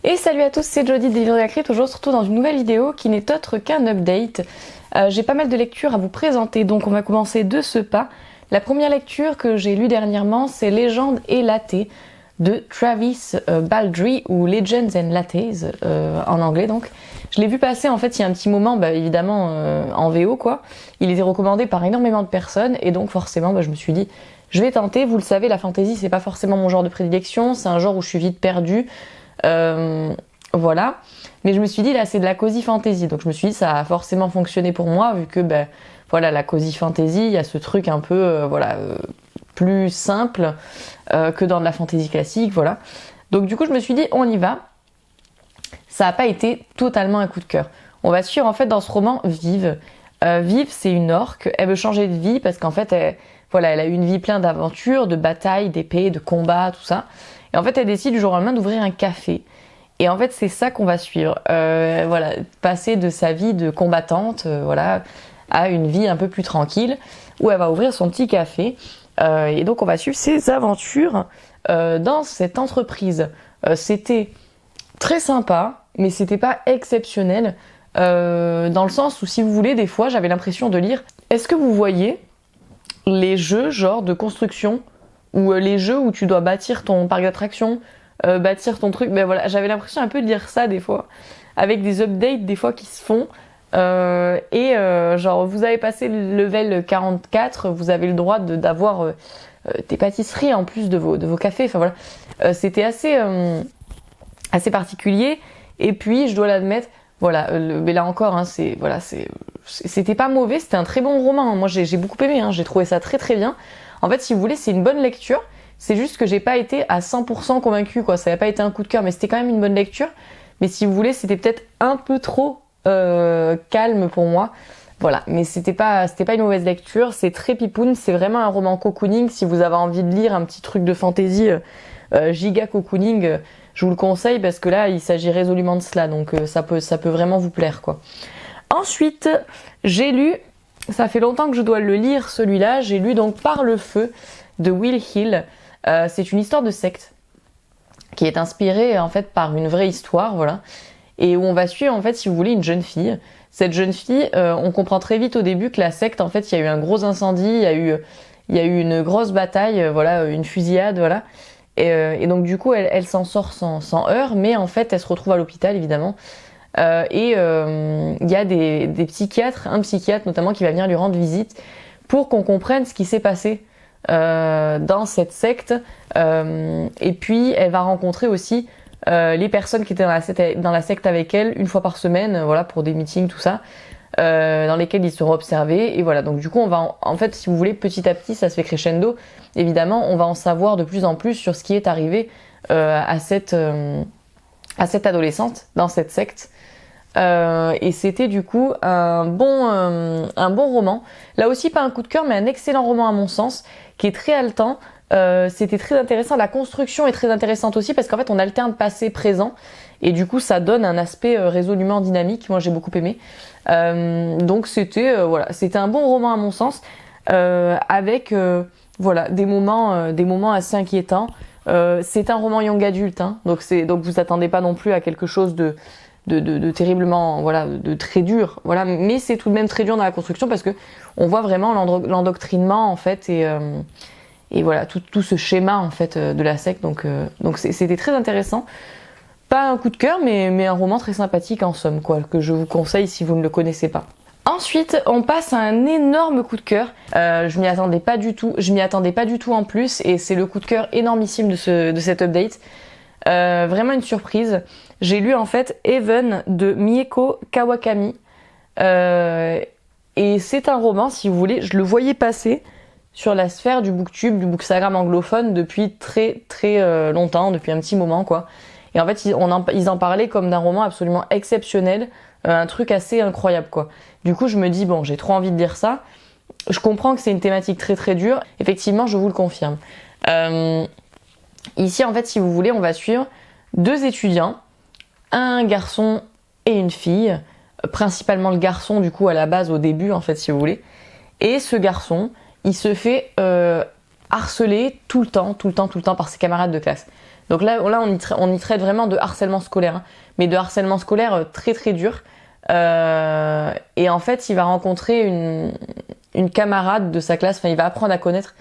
Et salut à tous, c'est Jody de Livre de la Crypte. Aujourd'hui on se retrouve dans une nouvelle vidéo qui n'est autre qu'un update. J'ai pas mal de lectures à vous présenter, donc on va commencer de ce pas. La première lecture que j'ai lue dernièrement, c'est Légende et Latte de Travis Baldree, ou Legends and Lattes en anglais donc. Je l'ai vu passer en fait il y a un petit moment, évidemment en VO quoi. Il était recommandé par énormément de personnes et donc forcément je me suis dit je vais tenter. Vous le savez, la fantasy c'est pas forcément mon genre de prédilection, c'est un genre où je suis vite perdue. Voilà, mais je me suis dit là c'est de la cozy fantasy, donc je me suis dit ça a forcément fonctionné pour moi vu que voilà, la cozy fantasy, il y a ce truc un peu plus simple que dans de la fantasy classique, voilà. Donc du coup je me suis dit on y va. Ça n'a pas été totalement un coup de cœur. On va suivre en fait dans ce roman Vive. Vive, c'est une orque, elle veut changer de vie parce qu'en fait elle a eu une vie pleine d'aventures, de batailles, d'épées, de combats, tout ça. Et en fait elle décide du jour au lendemain d'ouvrir un café. Et en fait c'est ça qu'on va suivre. Passer de sa vie de combattante à une vie un peu plus tranquille où elle va ouvrir son petit café. Et donc on va suivre ses aventures dans cette entreprise. C'était très sympa, mais c'était pas exceptionnel dans le sens où, si vous voulez, des fois j'avais l'impression de lire. Est-ce que vous voyez les jeux genre de construction ou les jeux où tu dois bâtir ton parc d'attractions, bâtir ton truc, j'avais l'impression un peu de lire ça des fois, avec des updates des fois qui se font. Genre vous avez passé le level 44, vous avez le droit d'avoir des pâtisseries en plus de vos cafés. Enfin voilà, c'était assez particulier. Et puis je dois l'admettre, mais là encore, c'était pas mauvais, c'était un très bon roman. Moi j'ai beaucoup aimé, j'ai trouvé ça très très bien. En fait, si vous voulez, c'est une bonne lecture. C'est juste que j'ai pas été à 100% convaincue, quoi. Ça n'a pas été un coup de cœur, mais c'était quand même une bonne lecture. Mais si vous voulez, c'était peut-être un peu trop calme pour moi. Voilà, mais c'était pas une mauvaise lecture. C'est très pipoun, c'est vraiment un roman cocooning. Si vous avez envie de lire un petit truc de fantasy giga cocooning, je vous le conseille parce que là, il s'agit résolument de cela. Donc ça peut vraiment vous plaire, quoi. Ensuite, j'ai lu, ça fait longtemps que je dois le lire celui-là, j'ai lu donc Par le feu de Will Hill. C'est une histoire de secte qui est inspirée en fait par une vraie histoire, voilà, et où on va suivre en fait, si vous voulez, une jeune fille. Cette jeune fille, on comprend très vite au début que la secte, en fait, il y a eu un gros incendie, il y a eu une grosse bataille, une fusillade, voilà. Et donc du coup, elle s'en sort sans heurts, mais en fait, elle se retrouve à l'hôpital évidemment. Il y a des psychiatres, un psychiatre notamment, qui va venir lui rendre visite pour qu'on comprenne ce qui s'est passé dans cette secte. Et puis elle va rencontrer aussi les personnes qui étaient dans la secte avec elle une fois par semaine, pour des meetings, tout ça, dans lesquels ils seront observés. Et voilà, donc du coup on va en fait, si vous voulez, petit à petit, ça se fait crescendo. Évidemment, on va en savoir de plus en plus sur ce qui est arrivé à cette adolescente dans cette secte. Et c'était du coup un bon roman. Là aussi pas un coup de cœur, mais un excellent roman à mon sens, qui est très haletant. C'était très intéressant. La construction est très intéressante aussi parce qu'en fait on alterne passé, présent, et du coup ça donne un aspect résolument dynamique. Moi j'ai beaucoup aimé. Donc c'était un bon roman à mon sens, avec des moments assez inquiétants. C'est un roman young adulte, donc vous attendez pas non plus à quelque chose de terriblement, de très dur, mais c'est tout de même très dur dans la construction parce que on voit vraiment l'endoctrinement en fait, et voilà tout ce schéma en fait de la secte. Donc c'était très intéressant. Pas un coup de cœur, mais un roman très sympathique en somme, quoi, que je vous conseille si vous ne le connaissez pas. Ensuite, on passe à un énorme coup de cœur. Je m'y attendais pas du tout en plus, et c'est le coup de cœur énormissime de cet update. Vraiment une surprise. J'ai lu en fait Even de Mieko Kawakami, et c'est un roman, si vous voulez, je le voyais passer sur la sphère du booktube, du bookstagram anglophone depuis très très longtemps, depuis un petit moment, quoi. Et en fait ils en parlaient comme d'un roman absolument exceptionnel, un truc assez incroyable, quoi. Du coup je me dis bon, j'ai trop envie de lire ça. Je comprends que c'est une thématique très très dure, effectivement, je vous le confirme. Ici en fait, si vous voulez, on va suivre deux étudiants, un garçon et une fille, principalement le garçon du coup à la base, au début en fait, si vous voulez. Et ce garçon, il se fait harcelée tout le temps par ses camarades de classe. Donc là on y traite vraiment de harcèlement scolaire, hein, mais de harcèlement scolaire très très dur. Et en fait, il va rencontrer une camarade de sa classe, enfin il va apprendre à connaître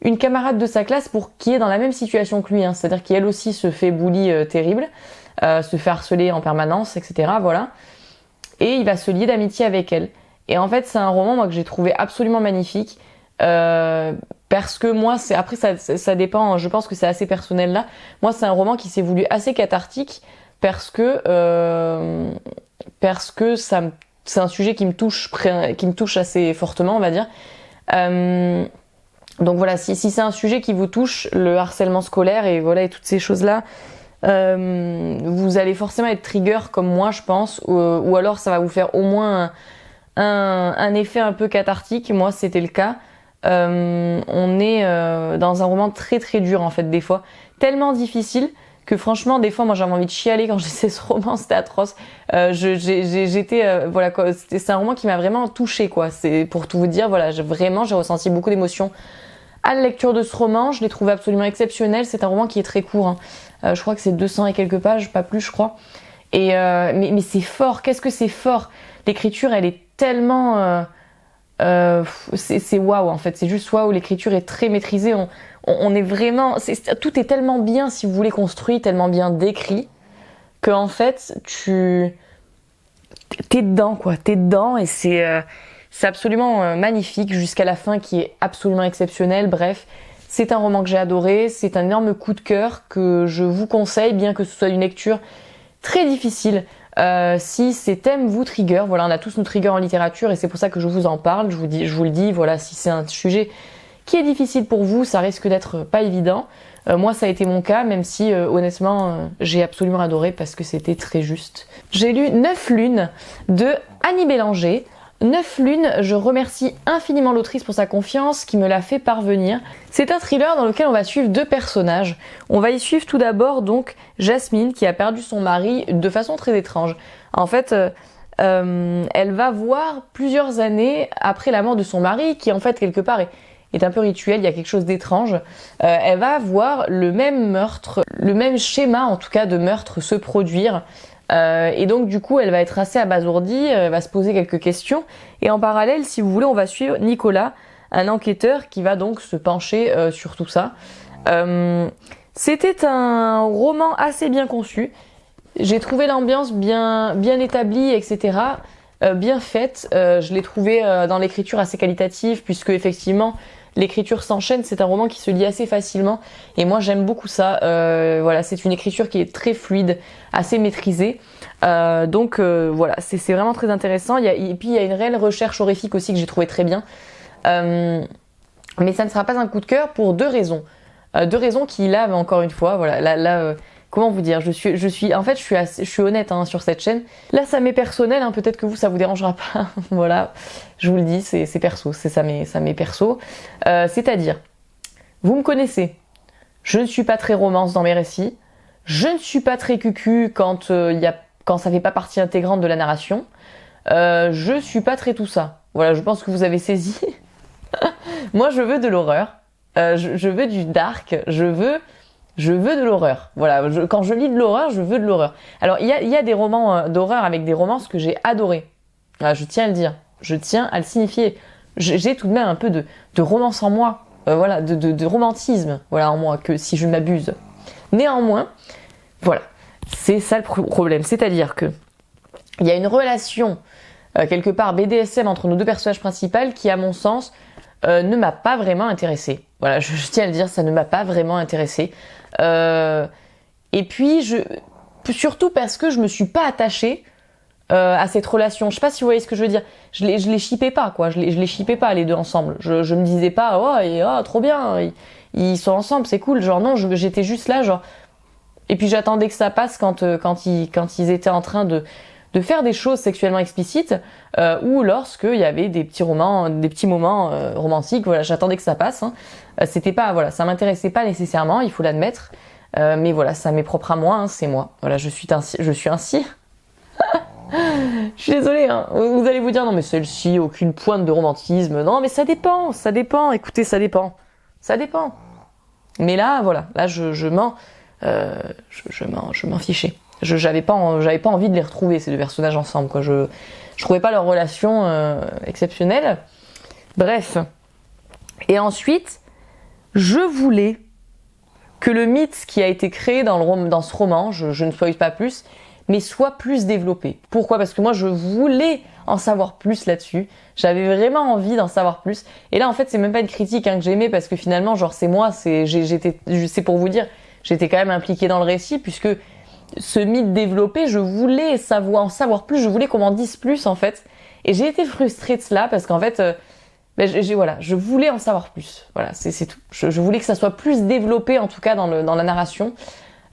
une camarade de sa classe qui est dans la même situation que lui, hein, c'est-à-dire qu'elle aussi se fait bully terrible, se fait harceler en permanence, etc. Voilà. Et il va se lier d'amitié avec elle. Et en fait, c'est un roman moi que j'ai trouvé absolument magnifique. Parce que moi, après ça dépend, je pense que c'est assez personnel là. Moi, c'est un roman qui s'est voulu assez cathartique parce que c'est un sujet qui me touche assez fortement, on va dire. Donc voilà, si c'est un sujet qui vous touche, le harcèlement scolaire et voilà et toutes ces choses-là, vous allez forcément être trigger comme moi, je pense, ou alors ça va vous faire au moins un effet un peu cathartique. Moi, c'était le cas. On est dans un roman très très dur en fait des fois, tellement difficile que franchement des fois moi j'avais envie de chialer quand je lisais ce roman, c'était atroce. Voilà quoi, c'est un roman qui m'a vraiment touchée quoi. C'est pour tout vous dire, voilà, j'ai ressenti beaucoup d'émotions à la lecture de ce roman. Je l'ai trouvé absolument exceptionnel. C'est un roman qui est très court, hein. Je crois que c'est 200 et quelques pages, pas plus je crois. Et mais c'est fort. Qu'est-ce que c'est fort. L'écriture elle est tellement c'est waouh en fait, c'est juste waouh, l'écriture est très maîtrisée, on est vraiment, tout est tellement bien si vous voulez construit, tellement bien décrit que en fait t'es dedans quoi, t'es dedans et c'est absolument magnifique jusqu'à la fin qui est absolument exceptionnelle. Bref, c'est un roman que j'ai adoré, c'est un énorme coup de cœur que je vous conseille, bien que ce soit une lecture très difficile. Si ces thèmes vous trigger, voilà, on a tous nos triggers en littérature et c'est pour ça que je vous en parle, je vous le dis, voilà, si c'est un sujet qui est difficile pour vous, ça risque d'être pas évident. Moi, ça a été mon cas, même si honnêtement, j'ai absolument adoré parce que c'était très juste. J'ai lu 9 lunes de Annie Bélanger. 9 lunes, je remercie infiniment l'autrice pour sa confiance qui me l'a fait parvenir. C'est un thriller dans lequel on va suivre 2 personnages. On va y suivre tout d'abord donc Jasmine qui a perdu son mari de façon très étrange. En fait, elle va voir plusieurs années après la mort de son mari qui en fait quelque part est un peu rituel, il y a quelque chose d'étrange. Elle va voir le même meurtre, le même schéma en tout cas de meurtre se produire. Et donc du coup elle va être assez abasourdie, elle va se poser quelques questions et en parallèle si vous voulez on va suivre Nicolas, un enquêteur qui va donc se pencher sur tout ça. C'était un roman assez bien conçu, j'ai trouvé l'ambiance bien établie, etc. Bien faite, je l'ai trouvé dans l'écriture assez qualitative puisque effectivement l'écriture s'enchaîne, c'est un roman qui se lit assez facilement et moi j'aime beaucoup ça. Voilà, c'est une écriture qui est très fluide, assez maîtrisée. Donc voilà, c'est vraiment très intéressant. Et puis il y a une réelle recherche horrifique aussi que j'ai trouvé très bien. Mais ça ne sera pas un coup de cœur pour 2 raisons. 2 raisons qui là, encore une fois, voilà, là comment vous dire, je suis honnête hein, sur cette chaîne. Là, ça m'est personnel, hein, peut-être que vous, ça vous dérangera pas. Voilà, je vous le dis, c'est perso, ça m'est perso. C'est-à-dire, vous me connaissez, je ne suis pas très romance dans mes récits, je ne suis pas très cucu quand ça fait pas partie intégrante de la narration, je suis pas très tout ça. Voilà, je pense que vous avez saisi. Moi, je veux de l'horreur, je veux du dark, je veux de l'horreur. Voilà, quand je lis de l'horreur, je veux de l'horreur. Alors, il y a des romans d'horreur avec des romances que j'ai adorées. Voilà, je tiens à le dire. Je tiens à le signifier. J'ai tout de même un peu de romance en moi. Voilà, de romantisme voilà, en moi, que si je m'abuse. Néanmoins, voilà, c'est ça le problème. C'est-à-dire que il y a une relation, quelque part BDSM entre nos 2 personnages principaux qui, à mon sens, ne m'a pas vraiment intéressée. Voilà, je tiens à le dire, ça ne m'a pas vraiment intéressée. Et puis surtout parce que je me suis pas attachée à cette relation. Je sais pas si vous voyez ce que je veux dire. Je les shippais pas quoi. Je les shippais pas les 2 ensemble. Je me disais pas trop bien. Ils sont ensemble, c'est cool. Genre non, j'étais juste là genre. Et puis j'attendais que ça passe quand ils étaient en train de faire des choses sexuellement explicites ou lorsqu'il y avait des petits moments romantiques. Voilà, j'attendais que ça passe. Hein. C'était pas voilà, ça m'intéressait pas nécessairement, il faut l'admettre. Mais voilà, ça m'est propre à moi, hein, c'est moi. Voilà, je suis ainsi. Je suis désolée, hein. Vous allez vous dire non mais celle-ci, aucune pointe de romantisme. Non mais ça dépend. Écoutez, ça dépend. Ça dépend. Mais là, voilà, là je m'en fichais. J'avais pas envie de les retrouver ces deux personnages ensemble, quoi. Je trouvais pas leur relation exceptionnelle. Bref. Et ensuite, je voulais que le mythe qui a été créé dans ce roman, je ne spoil pas plus, mais soit plus développé. Pourquoi ? Parce que moi, je voulais en savoir plus là-dessus. J'avais vraiment envie d'en savoir plus. Et là, en fait, c'est même pas une critique que j'ai aimée, parce que finalement, genre, c'est moi, c'est pour vous dire, j'étais quand même impliquée dans le récit, puisque ce mythe développé, je voulais en savoir plus, je voulais qu'on m'en dise plus, en fait. Et j'ai été frustrée de cela, parce qu'en fait, je voulais en savoir plus. Voilà, c'est tout. Je voulais que ça soit plus développé, en tout cas, dans la narration.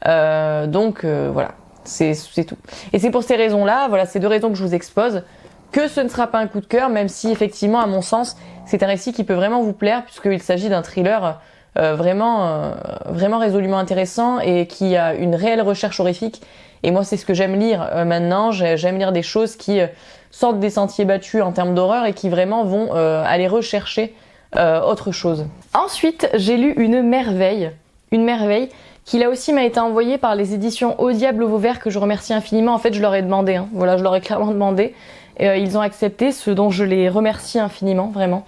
Donc, voilà. C'est tout. Et c'est pour ces raisons-là, voilà, ces deux raisons que je vous expose, que ce ne sera pas un coup de cœur, même si effectivement, à mon sens, c'est un récit qui peut vraiment vous plaire, puisqu'il s'agit d'un thriller vraiment résolument intéressant et qui a une réelle recherche horrifique. Et moi, c'est ce que j'aime lire maintenant. J'aime lire des choses qui sortent des sentiers battus en termes d'horreur et qui vraiment vont aller rechercher autre chose. Ensuite, j'ai lu une merveille qui là aussi m'a été envoyée par les éditions Au Diable Vauvert, que je remercie infiniment. En fait, je leur ai demandé, hein. Voilà, je leur ai clairement demandé. Ils ont accepté, ce dont je les remercie infiniment, vraiment.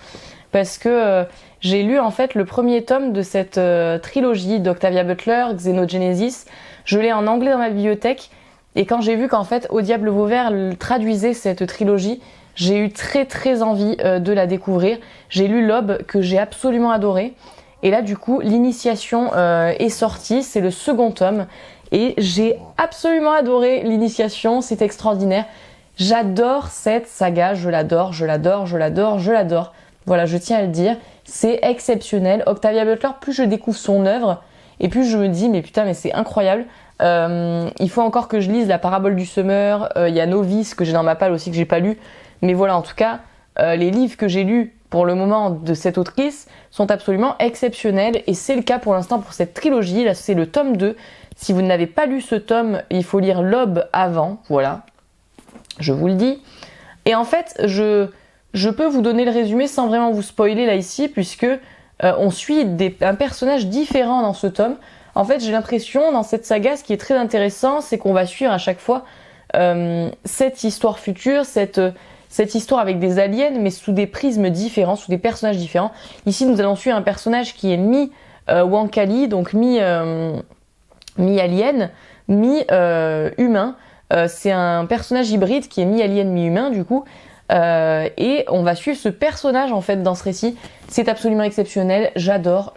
Parce que j'ai lu en fait le premier tome de cette trilogie d'Octavia Butler, Xenogenesis. Je l'ai en anglais dans ma bibliothèque. Et quand j'ai vu qu'en fait Au Diable Vauvert traduisait cette trilogie, j'ai eu très très envie de la découvrir. J'ai lu l'Aube, que j'ai absolument adoré. Et là, du coup, l'initiation est sortie, c'est le second tome. Et j'ai absolument adoré l'initiation, c'est extraordinaire. J'adore cette saga, je l'adore. Voilà, je tiens à le dire, c'est exceptionnel. Octavia Butler, plus je découvre son œuvre, et plus je me dis, mais putain, mais c'est incroyable. Il faut encore que je lise La Parabole du Semeur, il y a Novice, que j'ai dans ma palle aussi, que j'ai pas lu. Mais voilà, en tout cas, les livres que j'ai lus pour le moment de cette autrice sont absolument exceptionnels, et c'est le cas pour l'instant pour cette trilogie. Là, c'est le tome 2. Si vous n'avez pas lu ce tome, il faut lire l'Aube avant, voilà, je vous le dis. Et en fait, je peux vous donner le résumé sans vraiment vous spoiler là ici, puisque on suit un personnage différent dans ce tome. En fait, j'ai l'impression, dans cette saga, ce qui est très intéressant, c'est qu'on va suivre à chaque fois cette histoire future, cette histoire avec des aliens, mais sous des prismes différents, sous des personnages différents. Ici, nous allons suivre un personnage qui est mi-Wankali, donc mi-alien, mi-humain. C'est un personnage hybride qui est mi-alien, mi-humain, du coup. Et on va suivre ce personnage, en fait, dans ce récit. C'est absolument exceptionnel. J'adore.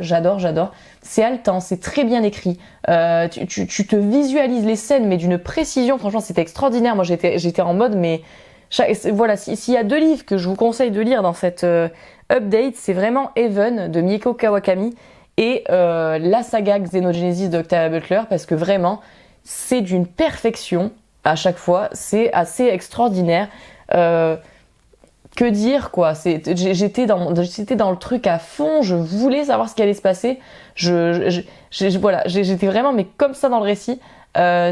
C'est haletant, c'est très bien écrit. Tu te visualises les scènes, mais d'une précision. Franchement, c'était extraordinaire. Moi, j'étais en mode, mais... Voilà, s'il y a deux livres que je vous conseille de lire dans cette update, c'est vraiment Heaven de Mieko Kawakami et la saga Xenogenesis d'Octavia Butler, parce que vraiment, c'est d'une perfection à chaque fois. C'est assez extraordinaire. Que dire, quoi. J'étais dans le truc à fond, je voulais savoir ce qui allait se passer. Voilà, j'étais vraiment mais comme ça dans le récit.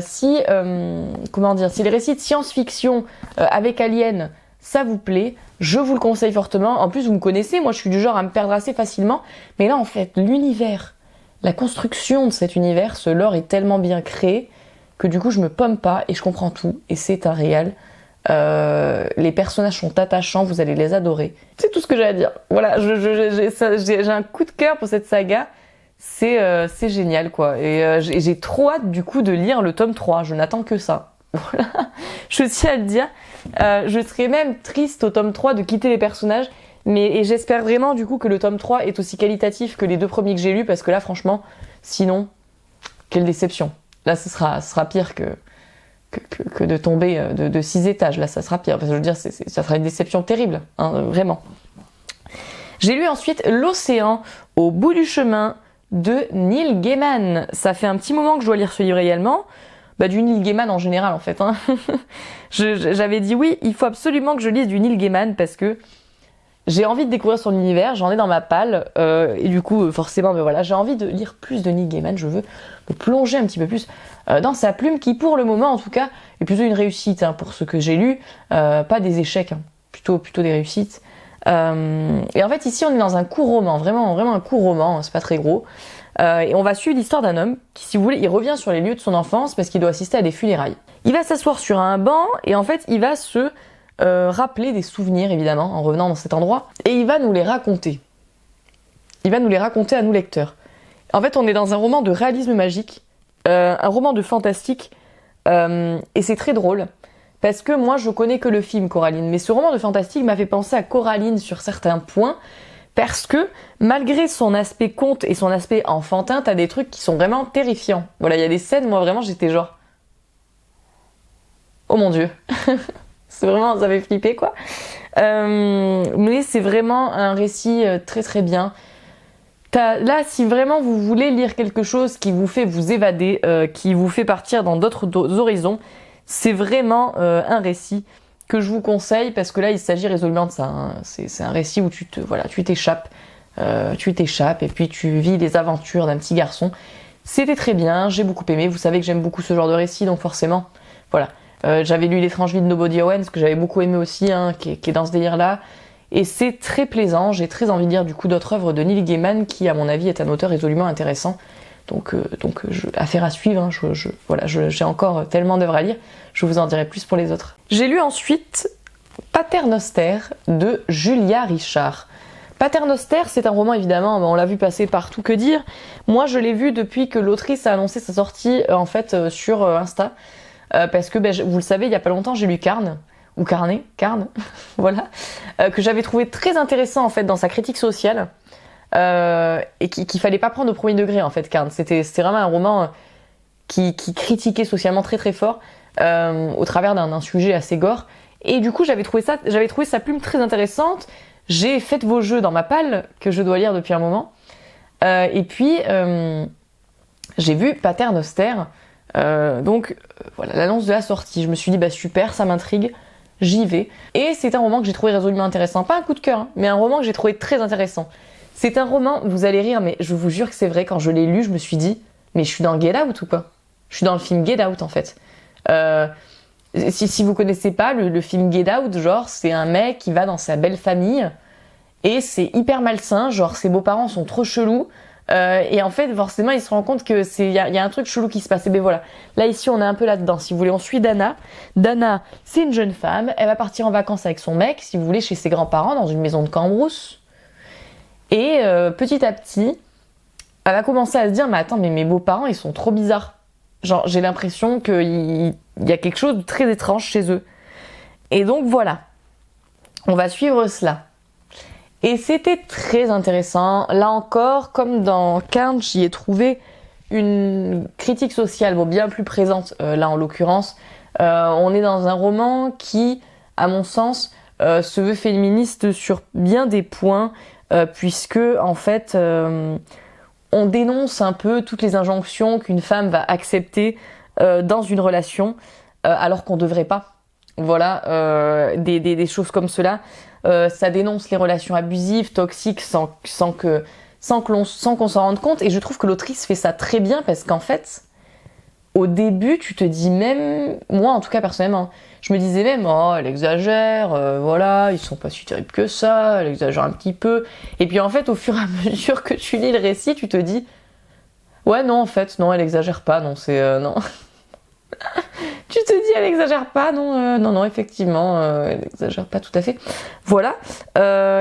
Si les récits de science-fiction avec Alien, ça vous plaît, je vous le conseille fortement. En plus, vous me connaissez, moi je suis du genre à me perdre assez facilement. Mais là, en fait, l'univers, la construction de cet univers, ce lore est tellement bien créé que du coup, je me pomme pas et je comprends tout. Et c'est un réel. Les personnages sont attachants, vous allez les adorer. C'est tout ce que j'ai à dire. Voilà, j'ai un coup de cœur pour cette saga. C'est génial, quoi. Et j'ai trop hâte, du coup, de lire le tome 3. Je n'attends que ça. Voilà. Je tiens à le dire. Je serais même triste au tome 3 de quitter les personnages. Et j'espère vraiment, du coup, que le tome 3 est aussi qualitatif que les deux premiers que j'ai lus. Parce que là, franchement, sinon, quelle déception. Là, ce sera pire que de tomber de 6 étages. Là, ça sera pire. Parce que je veux dire, ça sera une déception terrible. Hein, vraiment. J'ai lu ensuite L'Océan au bout du chemin de Neil Gaiman. Ça fait un petit moment que je dois lire ce livre également. Du Neil Gaiman en général, en fait. Hein. J'avais dit oui, il faut absolument que je lise du Neil Gaiman parce que j'ai envie de découvrir son univers, j'en ai dans ma palle. Et du coup, forcément, voilà, j'ai envie de lire plus de Neil Gaiman. Je veux me plonger un petit peu plus dans sa plume qui, pour le moment, en tout cas, est plutôt une réussite hein, pour ce que j'ai lu. Pas des échecs, hein, plutôt des réussites. Et en fait ici on est dans un court roman, vraiment un court roman, hein, c'est pas très gros. Et on va suivre l'histoire d'un homme qui, si vous voulez, il revient sur les lieux de son enfance parce qu'il doit assister à des funérailles. Il va s'asseoir sur un banc et en fait il va se rappeler des souvenirs évidemment en revenant dans cet endroit et il va nous les raconter. Il va nous les raconter à nous lecteurs. En fait on est dans un roman de réalisme magique, un roman de fantastique et c'est très drôle. Parce que moi, je connais que le film Coraline. Mais ce roman de fantastique m'a fait penser à Coraline sur certains points. Parce que, malgré son aspect conte et son aspect enfantin, t'as des trucs qui sont vraiment terrifiants. Voilà, il y a des scènes, moi vraiment, j'étais genre... Oh mon Dieu. C'est vraiment, ça fait flipper, quoi. Mais c'est vraiment un récit très très bien. Là, si vraiment vous voulez lire quelque chose qui vous fait vous évader, qui vous fait partir dans d'autres horizons, c'est vraiment un récit que je vous conseille parce que là il s'agit résolument de ça. Hein. C'est un récit où tu t'échappes et puis tu vis les aventures d'un petit garçon. C'était très bien, j'ai beaucoup aimé. Vous savez que j'aime beaucoup ce genre de récit, donc forcément, voilà. J'avais lu L'étrange vie de Nobody Owens que j'avais beaucoup aimé aussi, hein, qui est dans ce délire-là. Et c'est très plaisant. J'ai très envie de lire du coup d'autres œuvres de Neil Gaiman qui, à mon avis, est un auteur résolument intéressant. Donc affaire à suivre, hein. Voilà, j'ai encore tellement d'œuvres à lire, je vous en dirai plus pour les autres. J'ai lu ensuite Paternoster de Julia Richard. Paternoster, c'est un roman évidemment, on l'a vu passer partout, que dire. Moi je l'ai vu depuis que l'autrice a annoncé sa sortie en fait sur Insta, parce que vous le savez, il y a pas longtemps j'ai lu Carne, voilà, que j'avais trouvé très intéressant en fait dans sa critique sociale. Et qu'il fallait pas prendre au premier degré en fait, Carne. C'était vraiment un roman qui critiquait socialement très très fort au travers d'un sujet assez gore. Et du coup j'avais trouvé sa plume très intéressante. J'ai Faites vos jeux dans ma palle que je dois lire depuis un moment. Et puis j'ai vu Paternoster. Voilà l'annonce de la sortie. Je me suis dit bah super, ça m'intrigue. J'y vais. Et c'est un roman que j'ai trouvé résolument intéressant. Pas un coup de cœur, hein, mais un roman que j'ai trouvé très intéressant. C'est un roman, vous allez rire, mais je vous jure que c'est vrai, quand je l'ai lu, je me suis dit, mais je suis dans Get Out ou pas ? Je suis dans le film Get Out en fait. Si vous connaissez pas le film Get Out, genre c'est un mec qui va dans sa belle famille et c'est hyper malsain, genre ses beaux-parents sont trop chelous et en fait forcément il se rend compte que y a un truc chelou qui se passe. Et ben voilà, là ici on est un peu là-dedans. Si vous voulez, on suit Dana. Dana, c'est une jeune femme, elle va partir en vacances avec son mec, si vous voulez, chez ses grands-parents dans une maison de Cambrousse. Et petit à petit, elle va commencer à se dire, mais attends, mais mes beaux-parents, ils sont trop bizarres. Genre, j'ai l'impression qu'il y a quelque chose de très étrange chez eux. Et donc voilà, on va suivre cela. Et c'était très intéressant. Là encore, comme dans Carne, j'y ai trouvé une critique sociale bien plus présente, là en l'occurrence. On est dans un roman qui, à mon sens, se veut féministe sur bien des points, puisque en fait on dénonce un peu toutes les injonctions qu'une femme va accepter dans une relation alors qu'on devrait pas. Voilà, des choses comme cela. Ça dénonce les relations abusives, toxiques, sans qu'on s'en rende compte. Et je trouve que l'autrice fait ça très bien parce qu'en fait, au début, tu te dis même, moi en tout cas personnellement, je me disais même, oh, elle exagère, voilà, ils sont pas si terribles que ça, elle exagère un petit peu. Et puis en fait, au fur et à mesure que tu lis le récit, tu te dis, ouais, non, en fait, non, elle exagère pas, non, c'est, non. Tu te dis, elle exagère pas, non, non, effectivement, elle exagère pas tout à fait. Voilà.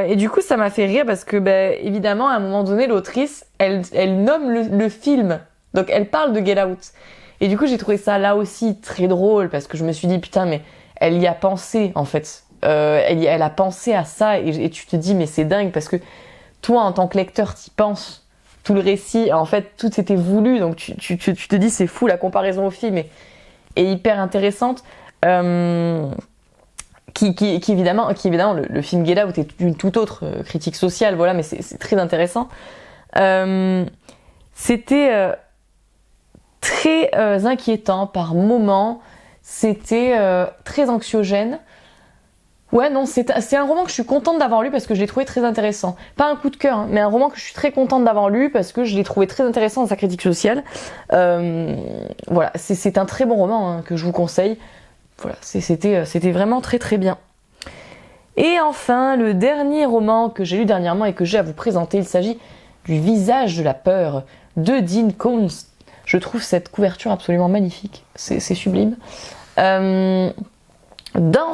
Et du coup, ça m'a fait rire parce que, évidemment, à un moment donné, l'autrice, elle nomme le film. Donc, elle parle de Get Out. Et du coup, j'ai trouvé ça là aussi très drôle parce que je me suis dit, putain, mais elle y a pensé, en fait. Elle a pensé à ça et tu te dis, mais c'est dingue parce que toi, en tant que lecteur, t'y penses. Tout le récit, en fait, tout était voulu. Donc, tu te dis, c'est fou, la comparaison au film est hyper intéressante. Qui évidemment, le film Get Out est une toute autre critique sociale, voilà, mais c'est très intéressant. C'était très inquiétant par moments, c'était très anxiogène. Ouais, non, c'est un roman que je suis contente d'avoir lu parce que je l'ai trouvé très intéressant. Pas un coup de cœur, hein, mais un roman que je suis très contente d'avoir lu parce que je l'ai trouvé très intéressant dans sa critique sociale. Voilà, c'est un très bon roman, hein, que je vous conseille. Voilà, c'était vraiment très très bien. Et enfin, le dernier roman que j'ai lu dernièrement et que j'ai à vous présenter, il s'agit du Visage de la peur de Dean Koontz. Je trouve cette couverture absolument magnifique, c'est sublime. Dans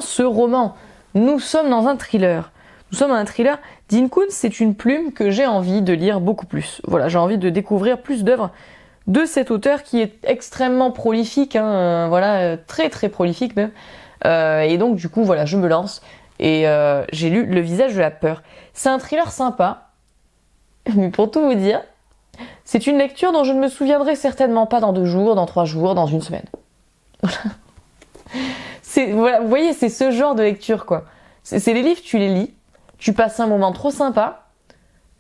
ce roman, nous sommes dans un thriller. Dean Koontz, c'est une plume que j'ai envie de lire beaucoup plus. Voilà, j'ai envie de découvrir plus d'œuvres de cet auteur qui est extrêmement prolifique, très très prolifique même. Et donc du coup, voilà, je me lance et j'ai lu Le Visage de la peur. C'est un thriller sympa, mais pour tout vous dire, c'est une lecture dont je ne me souviendrai certainement pas dans 2 jours, dans 3 jours, dans 1 semaine. Voilà, vous voyez, c'est ce genre de lecture, quoi. C'est les livres, tu les lis, tu passes un moment trop sympa,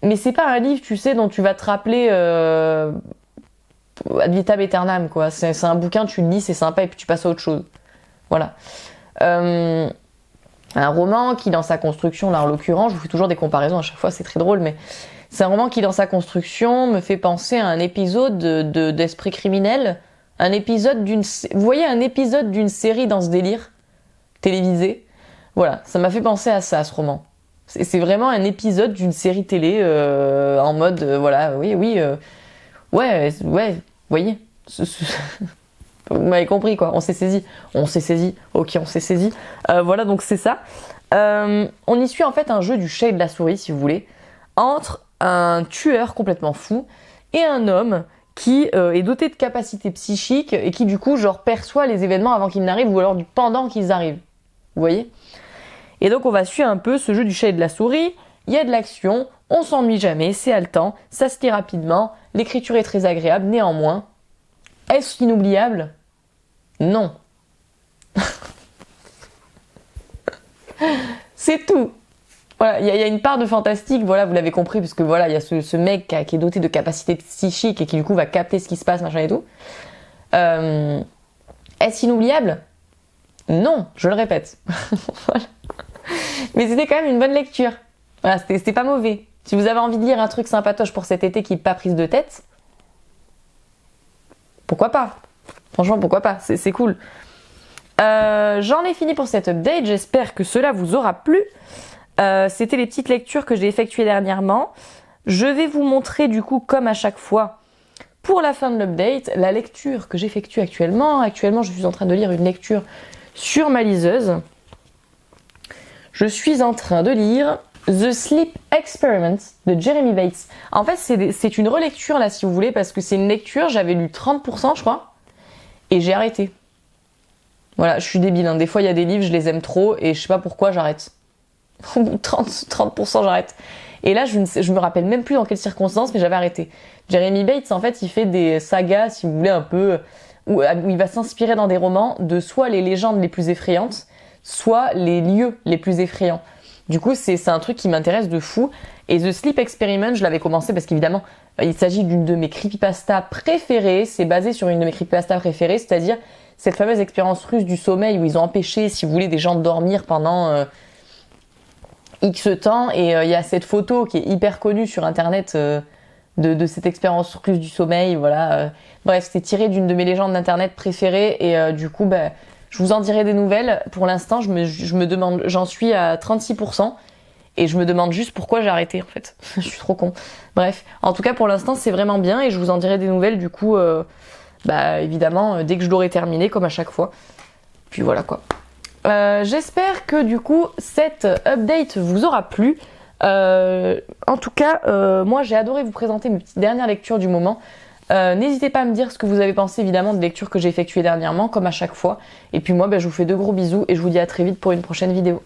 mais c'est pas un livre, tu sais, dont tu vas te rappeler ad vitam aeternam, quoi. C'est un bouquin, tu le lis, c'est sympa, et puis tu passes à autre chose. Voilà. Un roman qui, dans sa construction, là en l'occurrence, je vous fais toujours des comparaisons à chaque fois, c'est très drôle, mais c'est un roman qui, dans sa construction, me fait penser à un épisode d'Esprit criminel, vous voyez, un épisode d'une série dans ce délire télévisé. Voilà, ça m'a fait penser à ça, ce roman. C'est vraiment un épisode d'une série télé en mode, ouais, vous voyez. Vous m'avez compris, quoi. On s'est saisi. Ok, on s'est saisi. Voilà, donc c'est ça. On y suit en fait un jeu du chat et de la souris, si vous voulez, entre un tueur complètement fou et un homme qui est doté de capacités psychiques et qui du coup genre perçoit les événements avant qu'ils n'arrivent ou alors pendant qu'ils arrivent. Vous voyez ? Et donc on va suivre un peu ce jeu du chat et de la souris. Il y a de l'action, on s'ennuie jamais, c'est haletant, ça se lit rapidement, l'écriture est très agréable, néanmoins. Est-ce inoubliable ? Non. C'est tout. Voilà, il y a une part de fantastique, voilà, vous l'avez compris, parce que voilà, il y a ce mec qui est doté de capacités psychiques et qui du coup va capter ce qui se passe, machin et tout. Est-ce inoubliable ? Non, je le répète. Voilà. Mais c'était quand même une bonne lecture. Voilà, c'était pas mauvais. Si vous avez envie de lire un truc sympatoche pour cet été qui n'est pas prise de tête, pourquoi pas ? Franchement, pourquoi pas ? C'est cool. J'en ai fini pour cette update. J'espère que cela vous aura plu. C'était les petites lectures que j'ai effectuées dernièrement. Je vais vous montrer du coup, comme à chaque fois, pour la fin de l'update, la lecture que j'effectue actuellement. Actuellement, je suis en train de lire une lecture sur ma liseuse. Je suis en train de lire The Sleep Experiment de Jeremy Bates. En fait, c'est une relecture là, si vous voulez, parce que c'est une lecture, j'avais lu 30%, je crois, et j'ai arrêté. Voilà, je suis débile, hein. Des fois, il y a des livres, je les aime trop, et je sais pas pourquoi, j'arrête. 30%, j'arrête. Et là, je me rappelle même plus dans quelles circonstances, mais j'avais arrêté. Jeremy Bates, en fait, il fait des sagas, si vous voulez, un peu, où il va s'inspirer dans des romans de soit les légendes les plus effrayantes, soit les lieux les plus effrayants. Du coup, c'est un truc qui m'intéresse de fou. Et The Sleep Experiment, je l'avais commencé parce qu'évidemment, il s'agit d'une de mes creepypastas préférées. C'est basé sur une de mes creepypastas préférées, c'est-à-dire cette fameuse expérience russe du sommeil où ils ont empêché, si vous voulez, des gens de dormir pendant X temps. Et il y a cette photo qui est hyper connue sur Internet de cette expérience russe du sommeil. Voilà. Bref, c'est tiré d'une de mes légendes d'Internet préférées. Et du coup, je vous en dirai des nouvelles. Pour l'instant, je me demande, j'en suis à 36%. Et je me demande juste pourquoi j'ai arrêté, en fait. Je suis trop con. Bref. En tout cas, pour l'instant, c'est vraiment bien. Et je vous en dirai des nouvelles, du coup, évidemment, dès que je l'aurai terminé, comme à chaque fois. Puis voilà, quoi. J'espère que, du coup, cette update vous aura plu. En tout cas, moi, j'ai adoré vous présenter mes petites dernières lectures du moment. N'hésitez pas à me dire ce que vous avez pensé évidemment de lectures que j'ai effectuées dernièrement, comme à chaque fois. Et puis moi, je vous fais de gros bisous et je vous dis à très vite pour une prochaine vidéo.